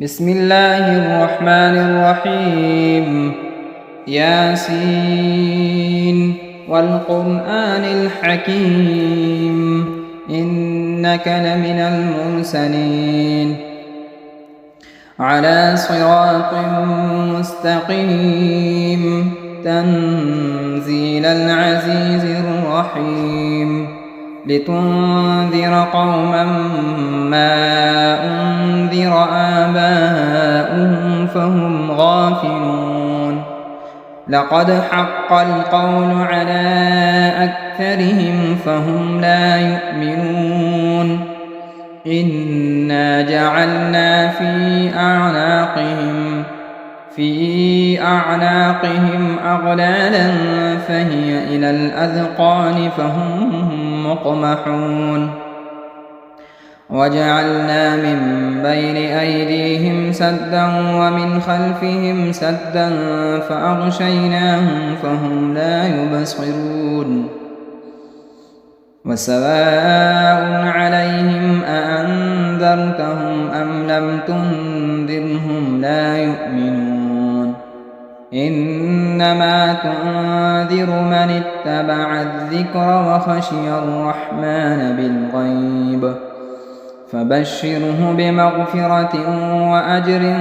بسم الله الرحمن الرحيم. ياسين والقرآن الحكيم إنك لمن المرسلين على صراط مستقيم تنزيل العزيز الرحيم لتنذر قوما ما أنذر آباؤهم فهم غافلون لقد حق القول على أكثرهم فهم لا يؤمنون إنا جعلنا في أعناقهم أغلالا فهي إلى الأذقان فهم مقمحون وجعلنا من بين أيديهم سدا ومن خلفهم سدا فأغشيناهم فهم لا يبصرون وسواء عليهم أأنذرتهم أم لم تنذرهم لا يؤمنون إنما تنذر من اتبع الذكر وخشي الرحمن بالغيب فبشره بمغفرة وأجر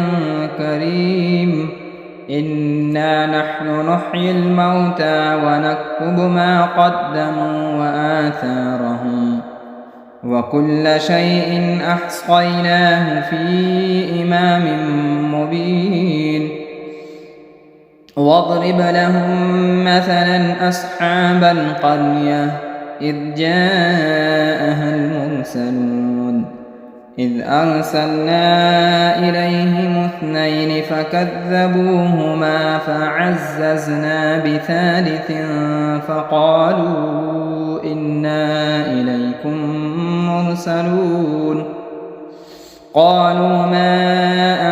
كريم إنا نحن نحيي الموتى ونكتب ما قدموا وآثارهم وكل شيء أحصيناه في إمام مبين واضرب لهم مثلا أصحاب القرية إذ جاءها المرسلون إذ أرسلنا إليهم اثنين فكذبوهما فعززنا بثالث فقالوا إنا إليكم مرسلون قالوا ما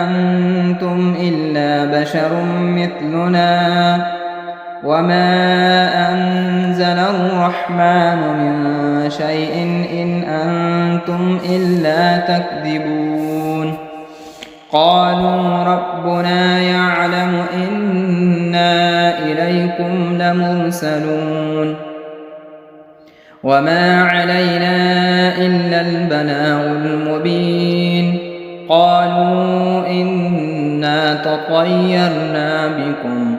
أنتم إلا بشر مثلنا وما أنزل الرحمن من شيء إن أنتم إلا تكذبون قالوا ربنا يعلم إنا إليكم لمرسلون وما علينا إلا البلاغ المبين قالوا إنا تطيرنا بكم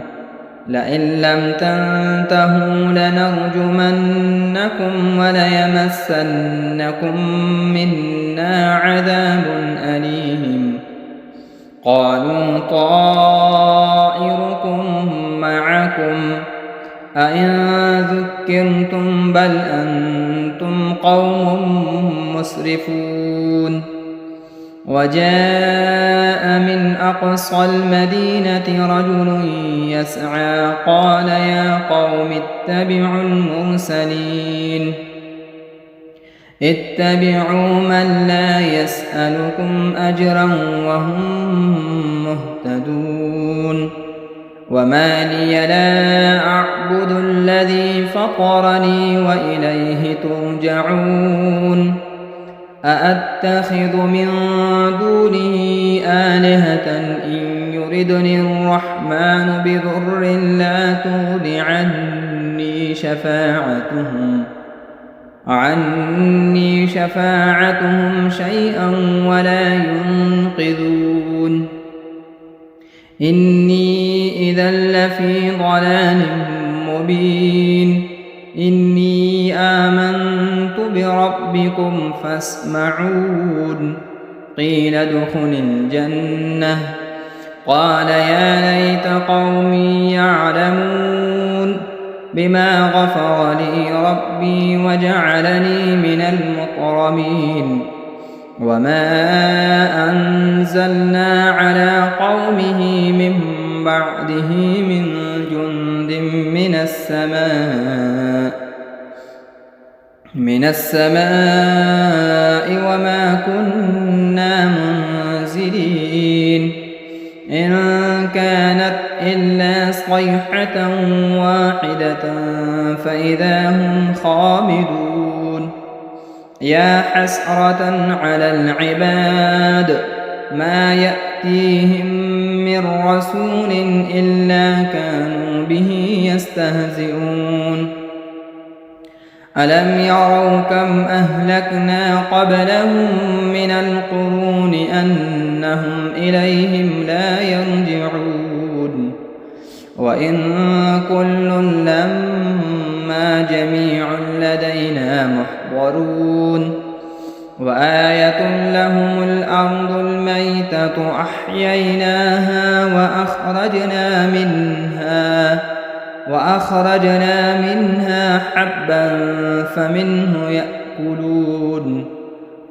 لئن لم تنتهوا لنرجمنكم وليمسنكم منا عذاب أليم قالوا طائركم معكم أئن ذكرتم بل أنتم قوم مسرفون وجاء من أقصى المدينة رجل يسعى قال يا قوم اتبعوا المرسلين اتبعوا من لا يسألكم أجرا وهم مهتدون وما لي لا أعبد الذي فطرني وإليه ترجعون أأتخذ من دونه آلهة إن يردني الرحمن بضر لا تغن عني شفاعتهم شيئا ولا ينقذون إني إذا لفي ضلال مبين إني آمنت بربكم فاسمعون قيل ادخل الجنة قال يا ليت قومي يعلمون بما غفر لي ربي وجعلني من المكرمين وما أنزلنا على قومه من بعده من جند من السماء وما كنا منزلين إن كانت إلا صيحة واحدة فإذا هم خامدون يا حسرة على العباد ما يأتيهم من رسول إلا كانوا به يستهزئون ألم يروا كم أهلكنا قبلهم من القرون أنهم إليهم لا يرجعون وإن كل لما جميع لدينا محضرون وآية لهم الأرض الميتة أحييناها وأخرجنا منها حبا فمنه يأكلون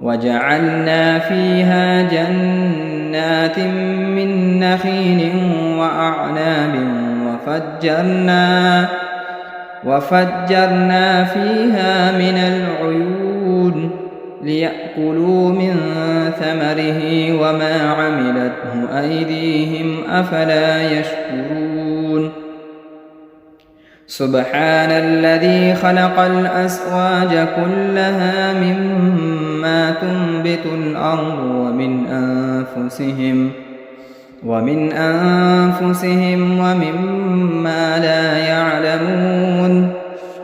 وجعلنا فيها جنات من نخيل وأعناب وفجرنا فيها من العيون ليأكلوا من ثمره وما عملته أيديهم أفلا يشكرون سبحان الذي خلق الأزواج كلها مما تنبت الأرض ومن أنفسهم ومما لا يعلمون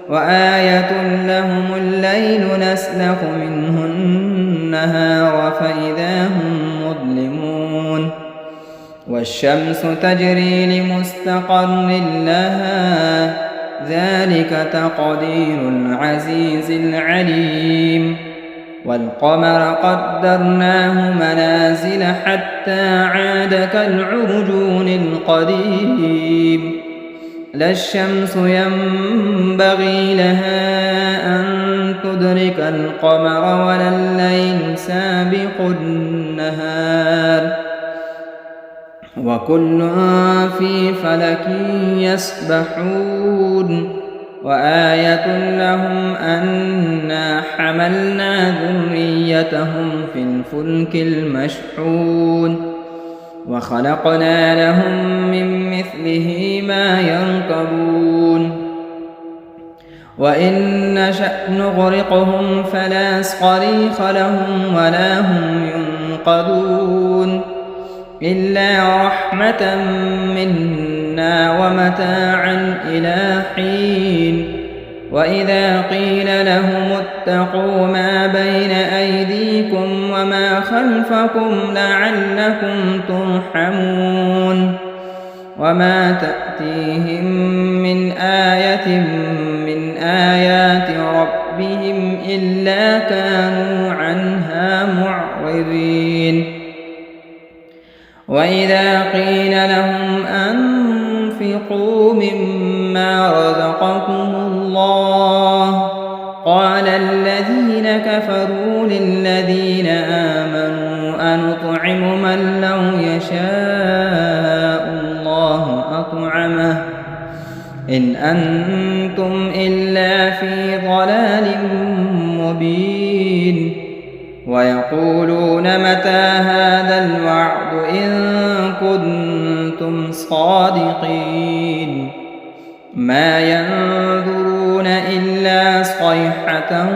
وآية لهم الليل نسلخ منه النهار فإذا هم مظلمون والشمس تجري لمستقر لها ذلك تقدير العزيز العليم والقمر قدرناه منازل حتى عاد كالعرجون القديم لا الشمس ينبغي لها أن تدرك القمر ولا الليل سابق النهار وكل في فلك يسبحون وآية لهم أنا حملنا ذريتهم في الفلك المشحون وخلقنا لهم من مثله ما يركبون وإن نشأ نغرقهم فلا صريخ لهم ولا هم ينقذون إلا رحمة منا ومتاعا إلى حين وإذا قيل لهم اتقوا ما بين أيديكم وما خلفكم لعلكم ترحمون وما تأتيهم من آية من آيات ربهم إلا كانوا عنها معرضين وإذا قيل لهم أنفقوا مما رزقكم الله قال الذين كفروا للذين آمنوا أنطعم من لو يشاء الله أطعمه إن أنتم إلا في ضلال مبين ويقولون متى هذا الوعد إن كنتم صادقين ما ينظرون إلا صيحة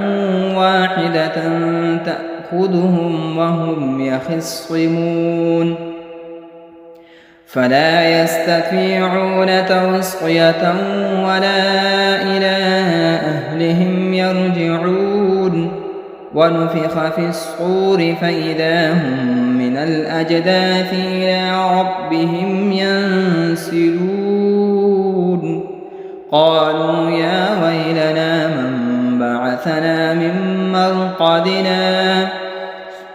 واحدة تأخذهم وهم يخصمون فلا يستطيعون توصية ولا إلى أهلهم يرجعون ونفخ في الصور فإذا هم من الأجداث إلى ربهم ينسلون قالوا يا ويلنا من بعثنا من مرقدنا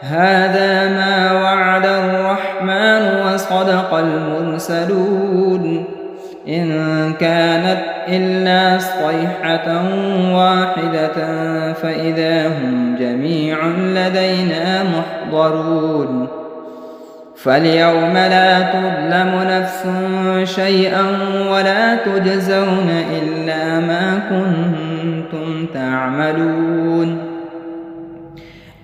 هذا ما وعد الرحمن وصدق المرسلون إن كانت إلا صيحة واحدة فإذا هم جميع لدينا محضرون فاليوم لا تظلم نفس شيئا ولا تجزون إلا ما كنتم تعملون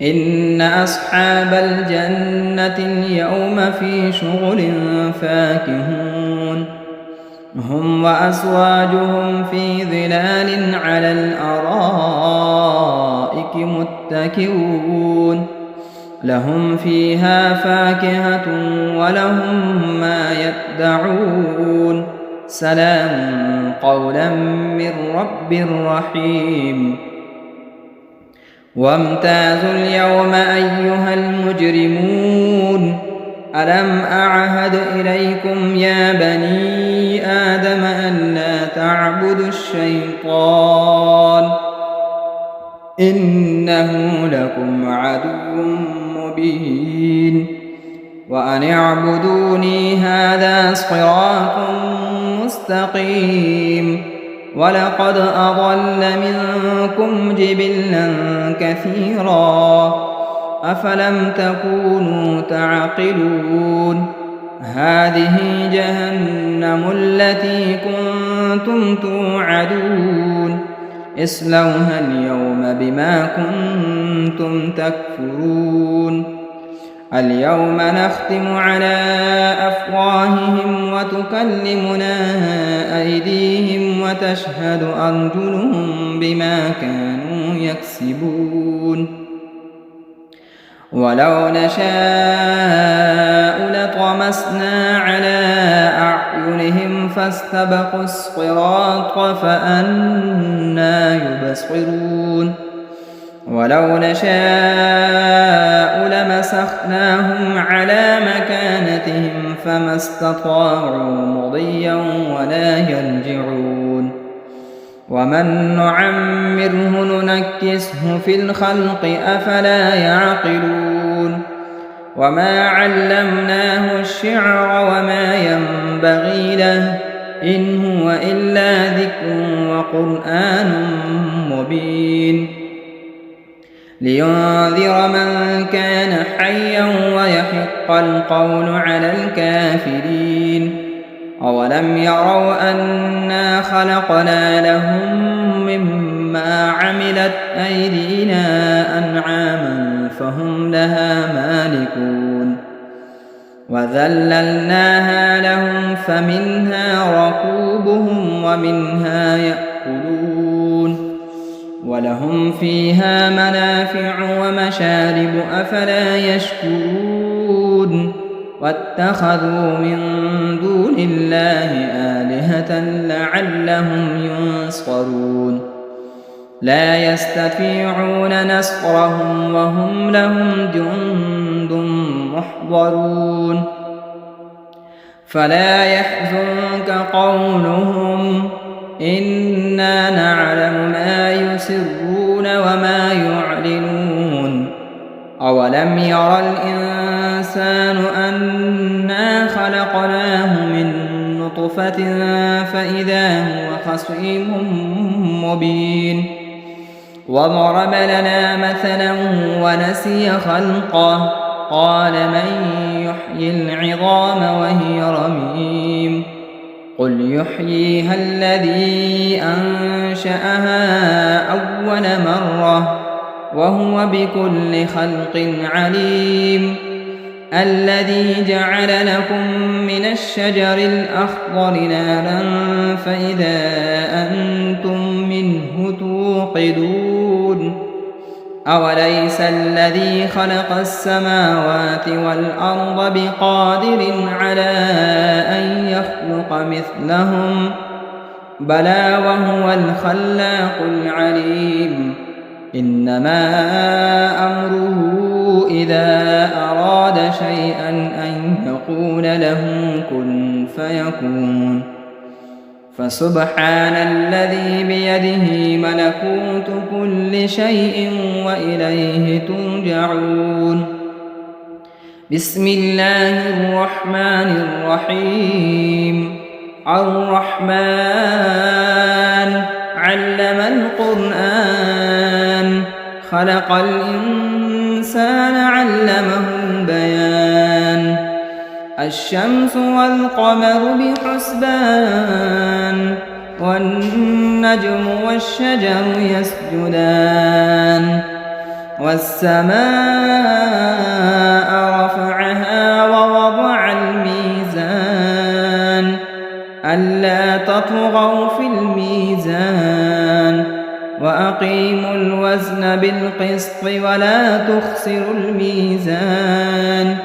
إن أصحاب الجنة اليوم في شغل فاكهون هم وأزواجهم في ظلال على الأرائك متكئون لهم فيها فاكهة ولهم ما يدعون سلام قولا من رب رحيم وامتازوا اليوم أيها المجرمون ألم أعهد إليكم يا بني آدم ألا تعبدوا الشيطان إنه لكم عدو مبين وأن اعبدوني هذا صراط مستقيم ولقد أضل منكم جبلا كثيرا أفلم تكونوا تعقلون هذه جهنم التي كنتم توعدون اصلوها اليوم بما كنتم تكفرون اليوم نختم على أفواههم وتكلمنا أيديهم وتشهد أرجلهم بما كانوا يكسبون ولو نشاء لطمسنا على أعينهم فاستبقوا الصراط فأنى يبصرون ولو نشاء لمسخناهم على مكانتهم فما استطاعوا مضيا ولا يرجعون ومن نعمره ننكسه في الخلق أفلا يعقلون وما علمناه الشعر وما ينبغي له إن هو إلا ذكر وقرآن مبين لينذر من كان حيا ويحق القول على الكافرين أولم يروا أنا خلقنا لهم مما عملت أيدينا أنعاما فهم لها مالكون وذللناها لهم فمنها ركوبهم ومنها يأكلون ولهم فيها منافع ومشارب أفلا يشكرون واتخذوا من دون الله آلهة لعلهم ينصرون لا يستطيعون نصرهم وهم لهم جند محضرون فلا يحزنك قولهم إنا نعلم ما يسرون وما يعلنون أولم ير الإنسان أنا خلقناه من نطفة فإذا هو خصيم مبين وضرب لنا مثلا ونسي خلقه قال من يحيي العظام وهي رميم قل يحييها الذي أنشأها أول مرة وهو بكل خلق عليم الذي جعل لكم من الشجر الأخضر نارا فإذا أنتم منه توقدون أوليس الذي خلق السماوات والأرض بقادر على أن يخلق مثلهم بلى وهو الخلاق العليم إنما أمره إذا أراد شيئا أن يقول له كن فيكون فسبحان الذي بيده ملكوت كل شيء وإليه ترجعون بسم الله الرحمن الرحيم الرحمن علم القرآن خلق الإنسان علمه البيان الشمس والقمر بحسبان والنجم والشجر يسجدان والسماء رفعها ووضع الميزان ألا تطغوا في الميزان وأقيموا الوزن بالقسط ولا تخسروا الميزان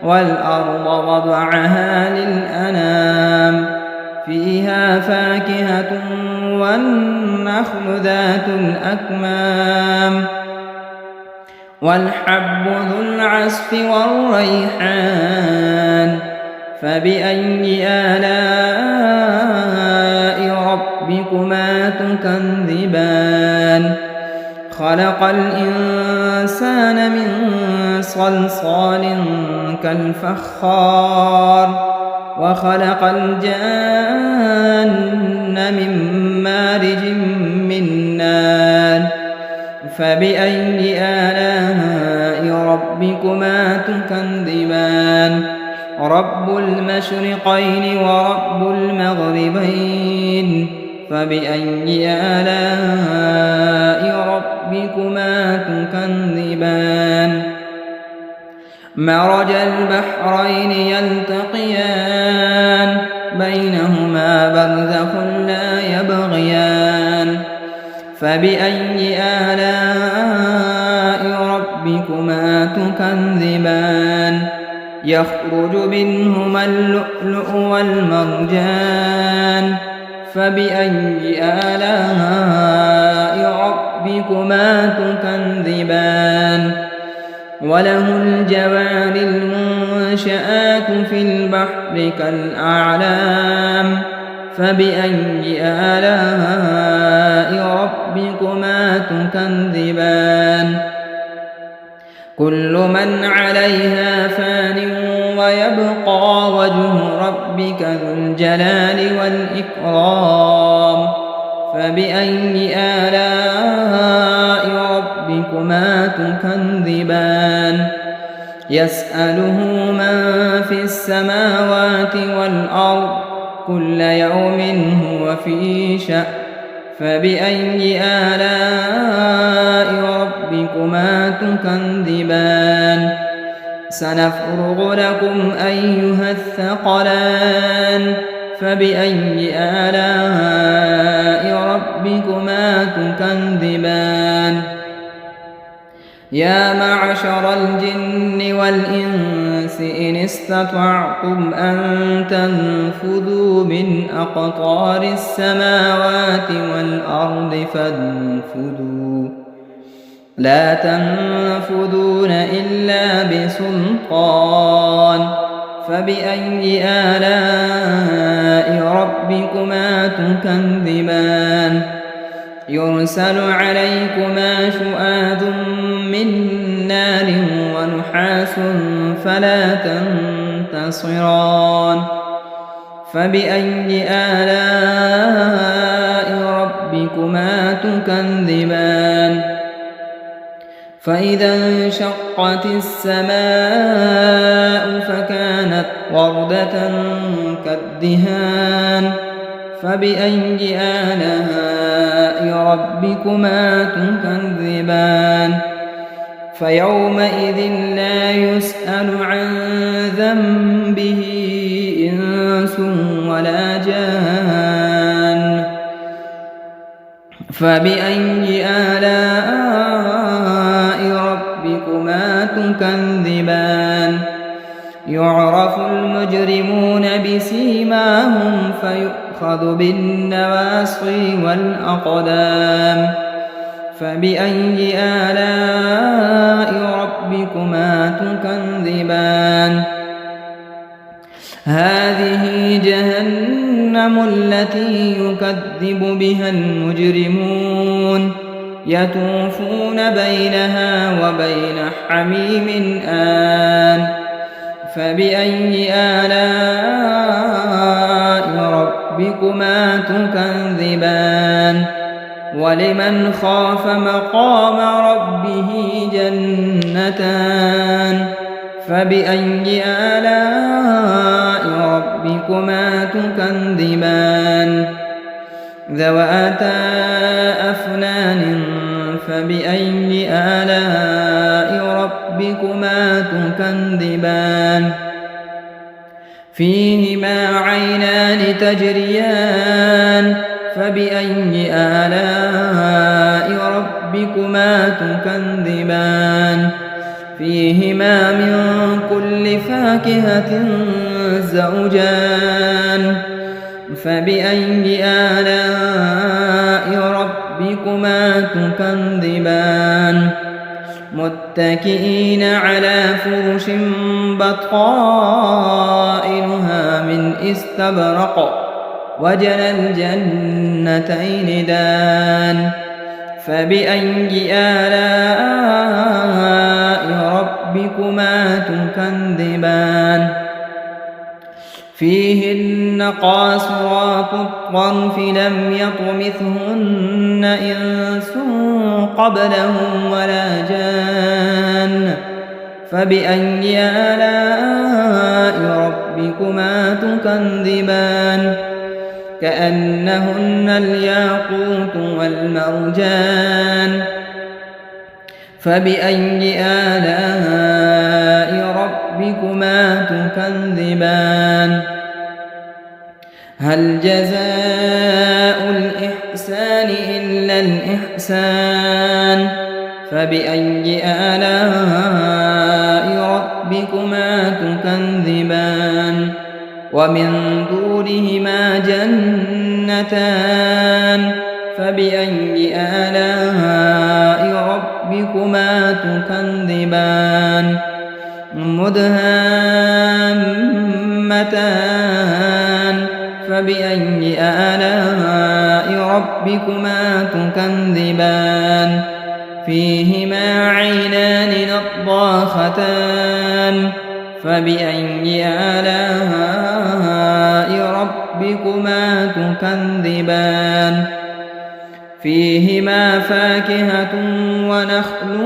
والأرض وضعها للأنام فيها فاكهة والنخل ذات الأكمام والحب ذو العصف والريحان فبأي آلاء ربكما تكذبان خلق الإنسان من صلصال كالفخار وخلق الجان من مارج من نار فبأي آلاء ربكما تكذبان رب المشرقين ورب المغربين فبأي آلاء ربكما تكذبان مرج البحرين يلتقيان بينهما برزخ لا يبغيان فبأي آلاء ربكما تكذبان يخرج منهما اللؤلؤ والمرجان فبأي آلاء ربكما تكذبان وله الجوار المنشآت في البحر كالأعلام فبأي آلاء ربكما تكذبان كل من عليها فان ويبقى وجه ربك ذو الجلال والإكرام فبأي آلاء ربكما تكذبان يسأله من في السماوات والأرض كل يوم هو في شأن فبأي آلاء ربكما تكذبان سنفرغ لكم أيها الثقلان فبأي آلاء ربكما تكذبان يا معشر الجن والإنس إن استطعتم أن تنفذوا من أقطار السماوات والأرض فانفذوا لا تنفذون إلا بسلطان فبأي آلاء ربكما تكذبان يرسل عليكما شؤاد من نار ونحاس فلا تنتصران فبأي آلاء ربكما تكذبان فإذا انشقت السماء فكانت وردة كالدهان فبأي آلاء ربكما تكذبان فيومئذ لا يسأل عن ذنبه إنس ولا جان فبأي آلاء ربكما تكذبان يعرف المجرمون بسيماهم فيؤخذ بالنواصي والأقدام فبأي آلاء ربكما تكذبان هذه جهنم التي يكذب بها المجرمون يطوفون بينها وبين حميم آن فبأي آلاء ربكما تكذبان ولمن خاف مقام ربه جنتان فبأي آلاء ربكما تكذبان ذواتا أفنان فبأي آلاء ربكما تكذبان فيهما عينان تجريان فبأي آلاء ربكما تكذبان فيهما من كل فاكهة زوجان فبأي آلاء ربكما تكذبان متكئين على فرش بطائنها من استبرق وجنى الجنتين دان فبأي آلاء ربكما تكذبان فيهن قاصرات الطرف لم يطمثهن إنس قبلهم ولا جان فبأي آلاء ربكما تكذبان كأنهن الياقوت والمرجان فبأي آلاء ربكما تكذبان هل جزاء الإحسان إلا الإحسان فبأي آلاء ربكما تكذبان ومن دونهما جنتان فبأي آلاء ربكما تكذبان مدهامتان فبأي آلاء ربكما تكذبان فيهما عينان نضاختان فبأي آلاء ربكما تكذبان فيهما فاكهة ونخل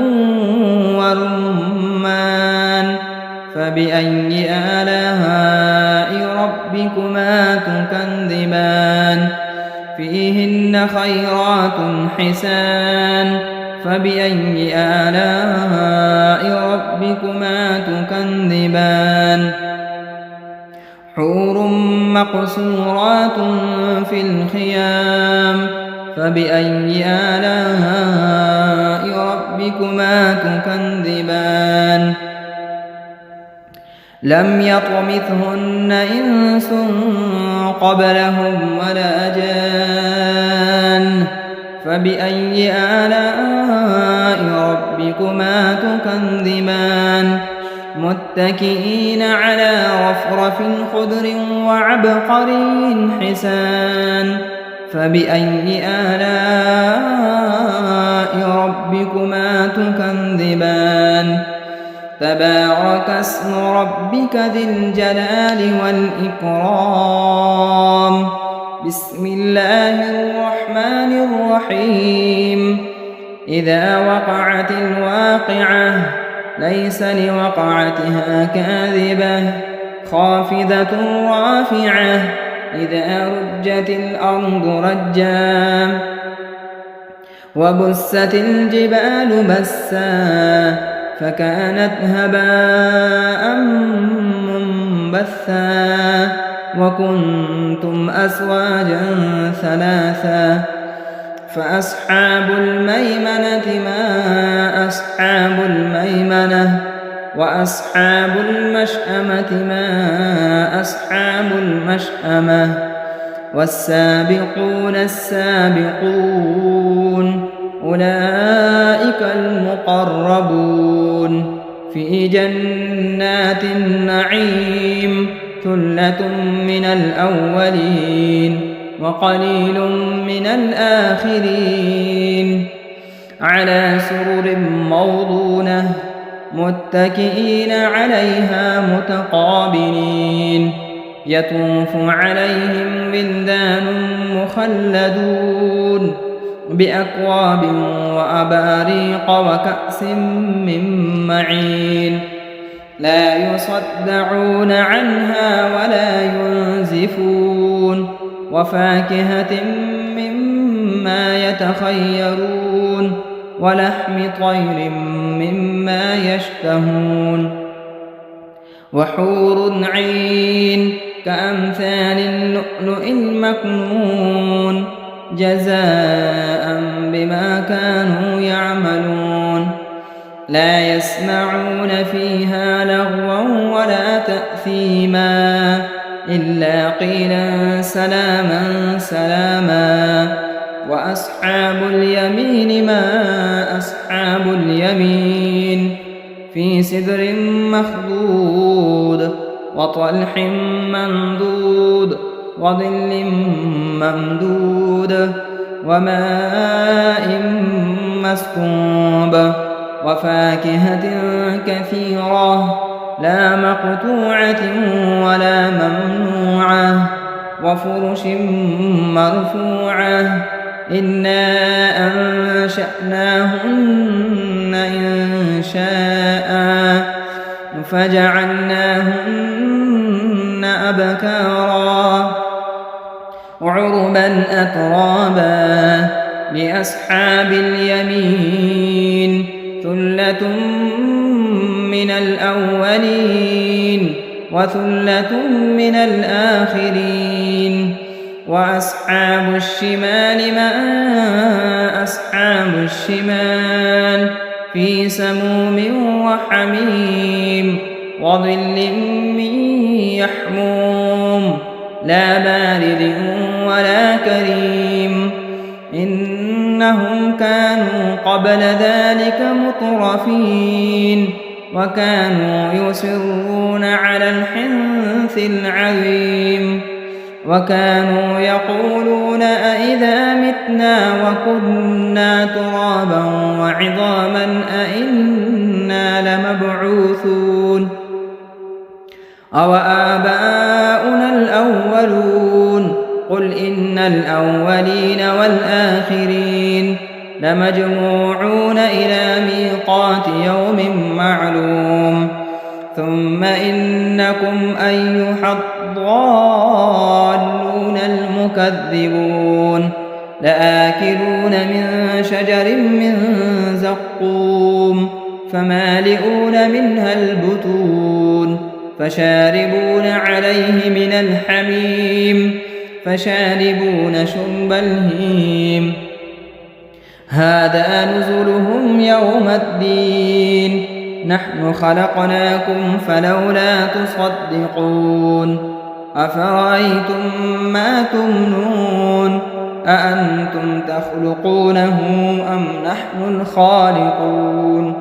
ورمان فبأي آلاء ربكما تكذبان فيهن خيرات حسان فبأي آلاء ربكما تكذبان حور مقصورات في الخيام فبأي آلاء ربكما تكذبان لم يطمثهن إنس قبلهم ولا جان فبأي آلاء ربكما تكذبان متكئين على رفرف خضر وعبقري حسان فبأي آلاء ربكما تكذبان تبارك اسم ربك ذي الجلال والإكرام بسم الله الرحمن الرحيم إذا وقعت الواقعة ليس لوقعتها كاذبة خافضة رافعة إذا رجت الأرض رجا وبست الجبال بسا فكانت هباء منبثا وكنتم أزواجا ثلاثا فأصحاب الميمنة ما أصحاب الميمنة وأصحاب المشأمة ما أصحاب المشأمة والسابقون السابقون أولئك المقربون في جنات النعيم ثلة من الأولين وقليل من الآخرين على سرر موضونة متكئين عليها متقابلين يطوف عليهم ولدان مخلدون بأكواب وأباريق وكأس من معين لا يصدعون عنها ولا ينزفون وفاكهة مما يتخيرون ولحم طير مما يشتهون وحور عين كأمثال اللؤلؤ المكنون جزاء بما كانوا يعملون لا يسمعون فيها لغوا ولا تأثيما إلا قيلا سلاما سلاما. وأصحاب اليمين ما أصحاب اليمين في سدر مخضود وطلح منضود وظل ممدود وماء مسكوب وفاكهة كثيرة لا مقطوعة ولا ممنوعة وفرش مرفوعة إنا أنشأناهن إنشاء فجعلناهن أبكارا عربا أترابا لأصحاب اليمين ثلة من الأولين وثلة من الآخرين. وأصحاب الشمال ما أصحاب الشمال في سموم وحميم وظل من يحموم لا بارد ولا كريم إنهم كانوا قبل ذلك مترفين وكانوا يصرون على الحنث العظيم وكانوا يقولون أئذا متنا وكنا ترابا وعظاما أئنا لمبعوثون أوآباؤنا الأولون قل إن الأولين والآخرين لمجموعون إلى ميقات يوم معلوم ثم إنكم أيها الضالون المكذبون لآكلون من شجر من زقوم فمالئون منها البطون فشاربون عليه من الحميم فشاربون شرب الهيم هذا نزلهم يوم الدين نحن خلقناكم فلولا تصدقون أفرأيتم ما تمنون أأنتم تخلقونه أم نحن الخالقون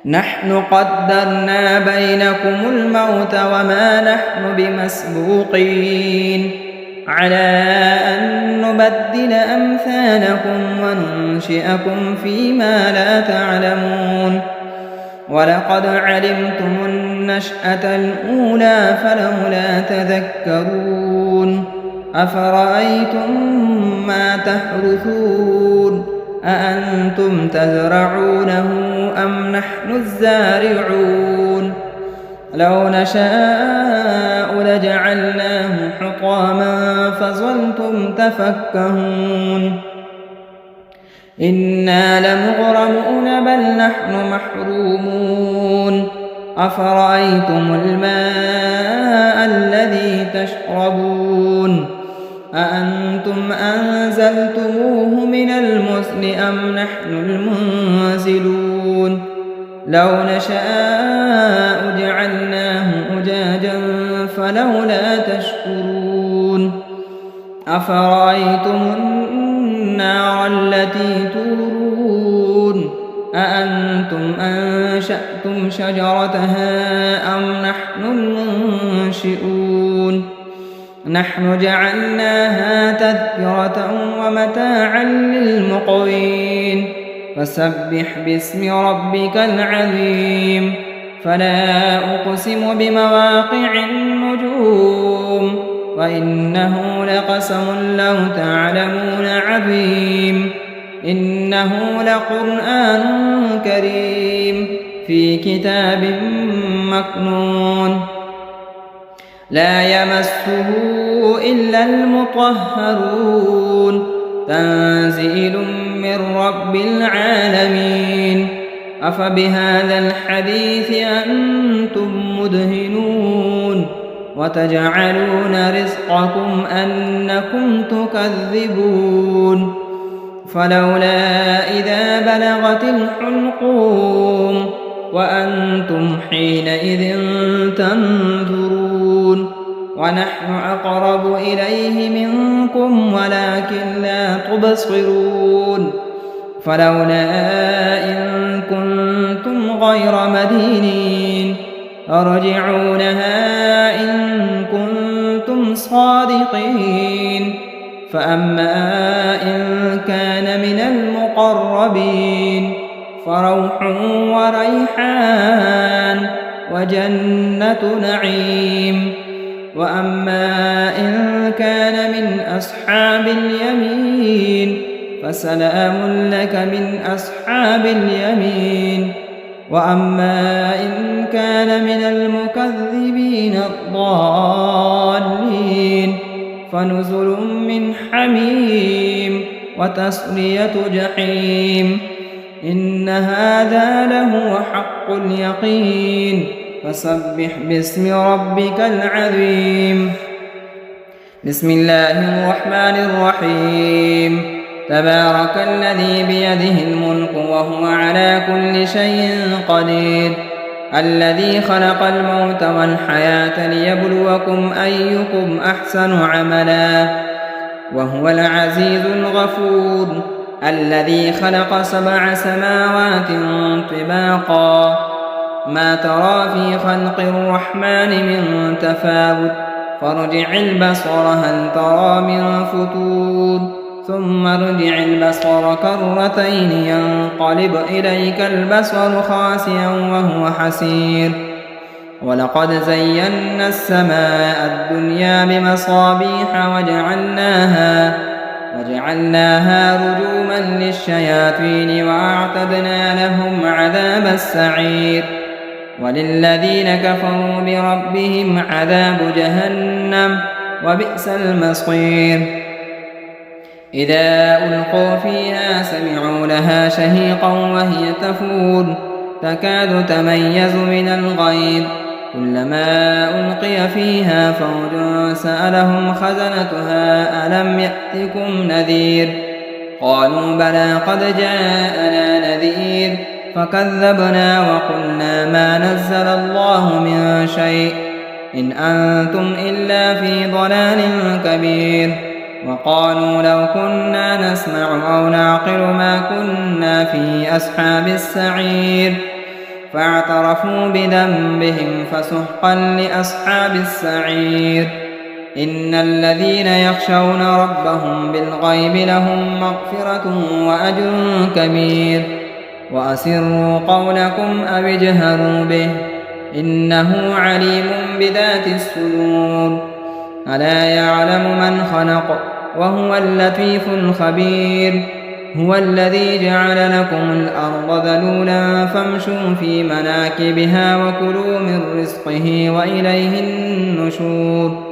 نحن قدرنا بينكم الموت وما نحن بمسبوقين على أن نبدل أمثالكم وننشئكم فيما لا تعلمون ولقد علمتم النشأة الأولى فلولا تذكرون أفرأيتم ما تحرثون أأنتم تزرعونه أم نحن الزارعون لو نشاء لجعلناه حطاما فظلتم تفكهون إنا لمغرمون بل نحن محرومون أفرأيتم الماء الذي تشربون أأنتم أنزلتموه من المزن أم نحن المنزلون لو نشاء جعلناه أجاجا فلولا تشكرون أفرأيتم النار التي تورون أأنتم أنشأتم شجرتها أم نحن المنشئون نحن جعلناها تذكرة ومتاعا للمقوين فسبح باسم ربك العظيم فلا أقسم بمواقع النجوم وإنه لقسم لو تعلمون عظيم إنه لقرآن كريم في كتاب مكنون لا يمسه إلا المطهرون تنزيل من رب العالمين أفبهذا الحديث أنتم مدهنون وتجعلون رزقكم أنكم تكذبون فلولا إذا بلغت الحلقوم وأنتم حينئذ تنظرون ونحن أقرب إليه منكم ولكن لا تبصرون فلولا إن كنتم غير مدينين ارجعونها إن كنتم صادقين فأما إن كان من المقربين فروح وريحان وجنة نعيم وأما إن كان من أصحاب اليمين فسلام لك من أصحاب اليمين وأما إن كان من المكذبين الضالين فنزل من حميم وتصلية جحيم إن هذا لهو حق اليقين فسبح باسم ربك العظيم بسم الله الرحمن الرحيم تبارك الذي بيده الملك وهو على كل شيء قدير الذي خلق الموت والحياة ليبلوكم أيكم أحسن عملا وهو العزيز الغفور الذي خلق 7 سماوات طباقا ما ترى في خلق الرحمن من تفاوت فارجع البصر هل ترى من فتور ثم ارجع البصر كرتين ينقلب إليك البصر خاسئا وهو حسير ولقد زينا السماء الدنيا بمصابيح وجعلناها رجوما للشياطين وأعتدنا لهم عذاب السعير وللذين كفروا بربهم عذاب جهنم وبئس المصير إذا ألقوا فيها سمعوا لها شهيقا وهي تفور تكاد تميز من الغيظ كلما ألقي فيها فوج سألهم خزنتها ألم يأتكم نذير قالوا بلى قد جاءنا نذير فكذبنا وقلنا ما نزل الله من شيء إن أنتم إلا في ضلال كبير وقالوا لو كنا نسمع أو نعقل ما كنا في أصحاب السعير فاعترفوا بذنبهم فسحقا لأصحاب السعير إن الذين يخشون ربهم بالغيب لهم مغفرة وأجر كبير وأسروا قولكم أو اجهروا به إنه عليم بذات الصدور ألا يعلم من خلق وهو اللطيف الخبير هو الذي جعل لكم الأرض ذلولا فامشوا في مناكبها وكلوا من رزقه وإليه النشور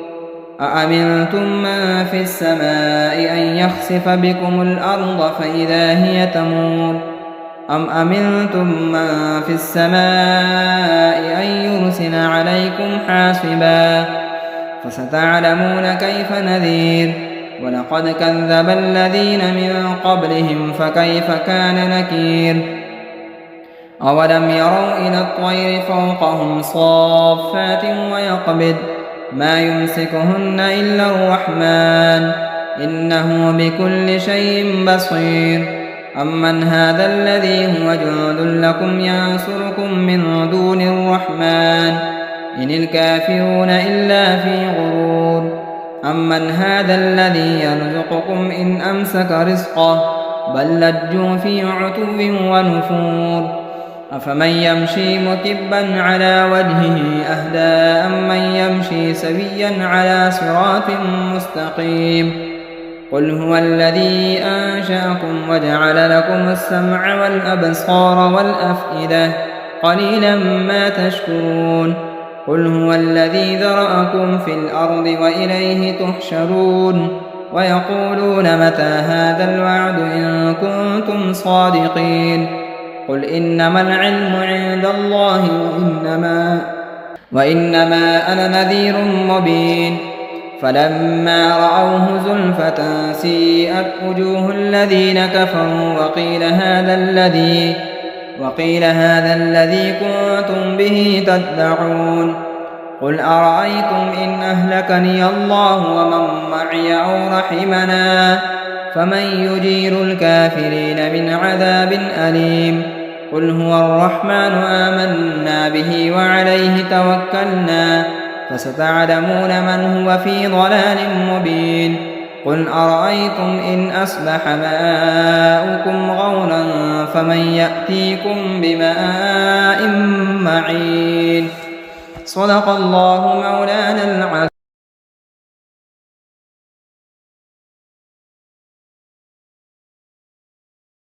أأمنتم من في السماء أن يخسف بكم الأرض فإذا هي تمور أم أمنتم من في السماء أن يرسل عليكم حاصبا فستعلمون كيف نذير ولقد كذب الذين من قبلهم فكيف كان نكير أولم يروا إلى الطير فوقهم صافات ويقبض ما يمسكهن إلا الرحمن إنه بكل شيء بصير أمن هذا الذي هو جند لكم ينصركم من دون الرحمن إن الكافرون إلا في غرور أمن هذا الذي يرزقكم إن أمسك رزقه بل لجوا في عتو ونفور أفمن يمشي مكبا على وجهه أهدى أمن يمشي سويا على صراط مستقيم قل هو الذي أنشأكم وجعل لكم السمع والأبصار والأفئدة قليلا ما تشكرون قل هو الذي ذرأكم في الأرض وإليه تحشرون ويقولون متى هذا الوعد إن كنتم صادقين قل إنما العلم عند الله وإنما أنا نذير مبين فلما رأوه زلفة سيئت وجوه الذين كفروا وقيل هذا الذي كنتم به تدعون قل أرأيتم إن أهلكني الله ومن معي أو رحمنا فمن يجير الكافرين من عذاب أليم قل هو الرحمن آمنا به وعليه توكلنا فستعلمون من هو في ضلال مبين قل أرأيتم إن أصبح ماؤكم غورا فمن يأتيكم بماء معين صدق الله مولانا العظيم.